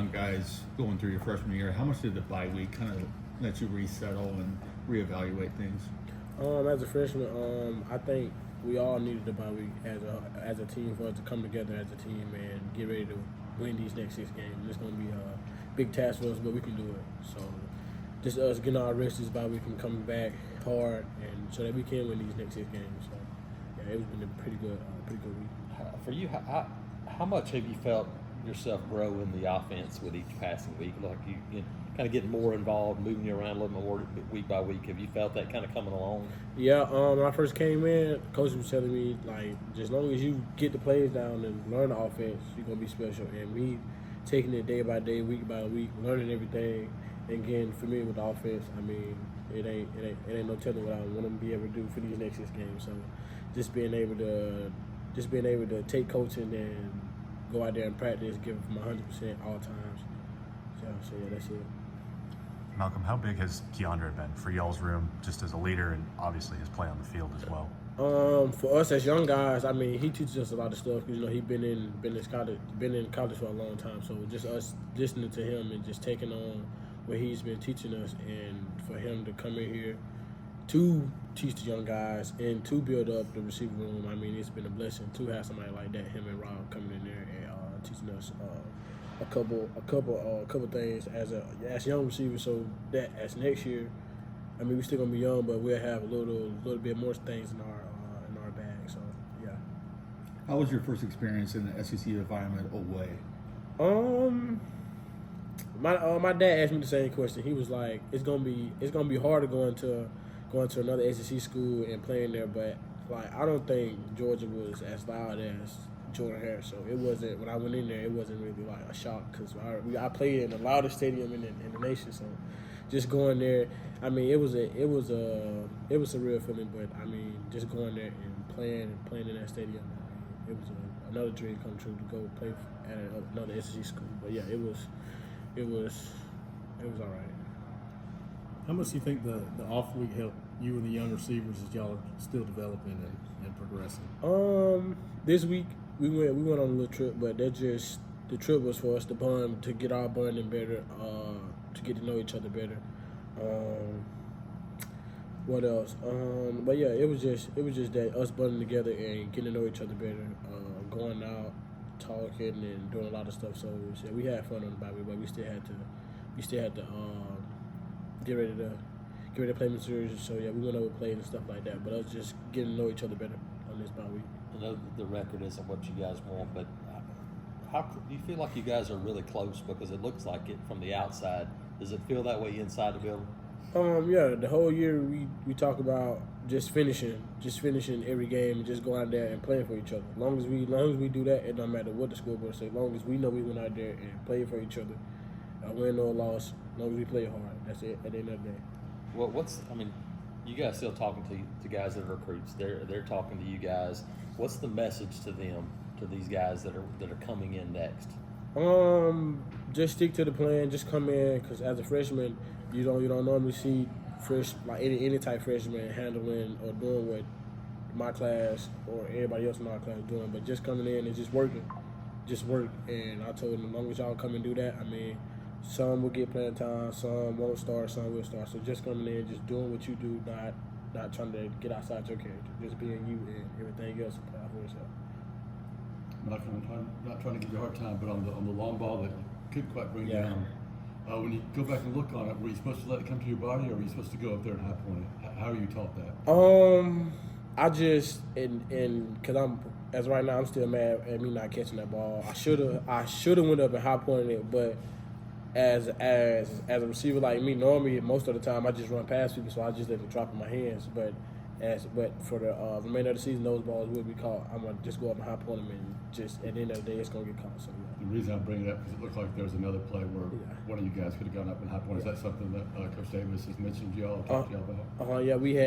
young guys going through your freshman year, how much did the bye week kind of let you resettle and reevaluate things? As a freshman, I think we all needed the bye week as a team for us to come together as a team and get ready to win these next 6 games. It's going to be a big task for us, but we can do it. So just us getting our rest this bye week and coming back hard, and so that we can win these next 6 games. So yeah, it's been a pretty good week. For you, how much have you felt yourself grow in the offense with each passing week? Like you kind of getting more involved, moving you around a little more week by week. Have you felt that kind of coming along? Yeah, when I first came in, coach was telling me, like, as long as you get the plays down and learn the offense, you're going to be special. And me taking it day by day, week by week, learning everything, and getting familiar with the offense, I mean, it ain't no telling what I want to be able to do for these next 6 games. So just being able to take coaching and go out there and practice, give my 100% all times. So yeah, that's it. Malcolm, how big has Kandra been for y'all's room, just as a leader and obviously his play on the field as well? For us as young guys, I mean, he teaches us a lot of stuff because he's been in college for a long time. So just us listening to him and just taking on what he's been teaching us, and for him to come in here to teach the young guys and to build up the receiver room, I mean, it's been a blessing to have somebody like that, him and Rob, coming in there and teaching us a couple things as young receivers, so that as next year, I mean, we're still gonna be young, but we'll have a little bit more things in our bag. So yeah. How was your first experience in the SEC environment away? My dad asked me the same question. He was like, "It's gonna be harder going to another SEC school and playing there," but like I don't think Georgia was as loud as Jordan Harris, so it wasn't. When I went in there, it wasn't really like a shock because I played in the loudest stadium in the nation. So just going there, I mean, it was a real feeling. But I mean, just going there and playing in that stadium, I mean, it was another dream come true to go play at another SEC school. But yeah, it was all right. How much do you think the off week helped you and the young receivers as y'all are still developing and progressing? This week we went on a little trip, but the trip was for us to bond, to get our bonding better, to get to know each other better. What else? But yeah, it was just that, us bonding together and getting to know each other better, going out, talking and doing a lot of stuff. So yeah, we had fun on the bye week, but we still had to get ready to play Missouri. So yeah, we went over plays and stuff like that. But us just getting to know each other better on this bye week. I know the record isn't what you guys want, but how do you feel like you guys are really close? Because it looks like it from the outside. Does it feel that way inside the building? Yeah, the whole year we talk about just finishing every game and just going out there and playing for each other. As long as we do that, it don't matter what the scoreboard says. As long as we know we went out there and played for each other, win or loss, as long as we play hard, that's it at the end of the day. Well, you guys still talking to guys that are recruits. They're talking to you guys. What's the message to them, to these guys that are coming in next? Just stick to the plan. Just come in, because as a freshman, you don't normally see any type freshman handling or doing what my class or everybody else in our class is doing. But just coming in and just working, And I told them, as long as y'all come and do that, I mean, some will get playing time, some won't start, some will start. So just coming in, just doing what you do, not trying to get outside your character, just being you, and everything else will play out for yourself. Malcolm, I'm not trying to give you a hard time, but on the long ball that you couldn't quite bring down, when you go back and look on it, were you supposed to let it come to your body, or were you supposed to go up there and high point it? How are you taught that? I just because as right now I'm still mad at me not catching that ball. I should have went up and high pointed it, but as a receiver like me, normally most of the time I just run past people, so I just let it drop in my hands. But for the remainder of the season, those balls will be caught. I'm gonna just go up and high point them, and just at the end of the day, it's gonna get caught. So yeah. The reason I bring it up because it looked like there was another play where one of you guys could have gone up and high point. Is that something that Coach Davis has mentioned to y'all, talked to y'all about? Yeah, we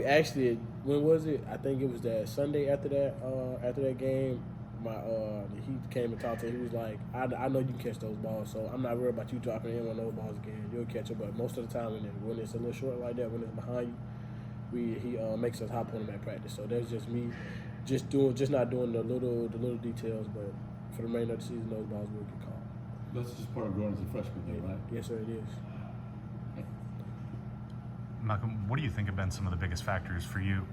actually, when was it? I think it was that Sunday after that game. He came and talked to him. He was like, I know you can catch those balls, so I'm not worried about you dropping in on those balls again. You'll catch it, but most of the time when it's a little short like that, when it's behind you, he makes us hop on them at practice. So that's just me, just not doing the little details, but for the remainder of the season, those balls will get caught. That's just part of growing as a freshman, though, right? Yes, sir, it is. Malcolm, what do you think have been some of the biggest factors for you?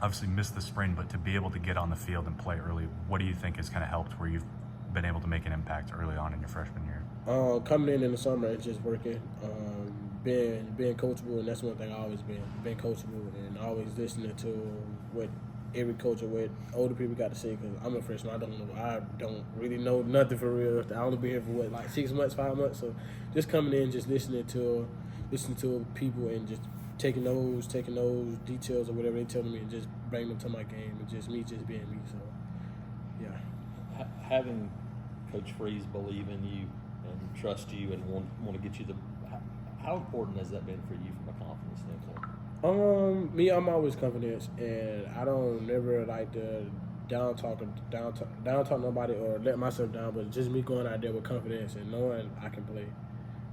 Obviously missed the spring, but to be able to get on the field and play early, what do you think has kind of helped where you've been able to make an impact early on in your freshman year? Coming in the summer and just working, being coachable, and that's one thing I always been coachable and always listening to what every coach or what older people got to say, because I'm a freshman. I don't really know nothing for real. I only been here for like 6 months, 5 months. So just coming in, just listening to people and just taking those details or whatever they telling me and just bringing them to my game and just me just being me. So yeah. Having Coach Freeze believe in you and trust you and want to get you how important has that been for you from a confidence standpoint? Me, I'm always confident, and I don't never like to down talk nobody or let myself down. But just me going out there with confidence and knowing I can play,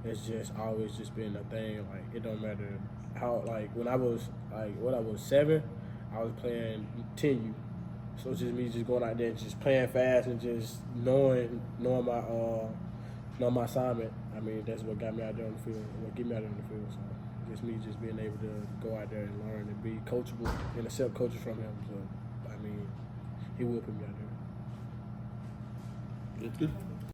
it's just always just been a thing. Like it don't matter how. Like when I was 7, I was playing 10U. So it's just me just going out there and just playing fast and just knowing my assignment. I mean, that's what got me out there on the field, what get me out there on the field. So just me just being able to go out there and learn and be coachable and accept coaches from him. So, I mean, he will put me out there. Good.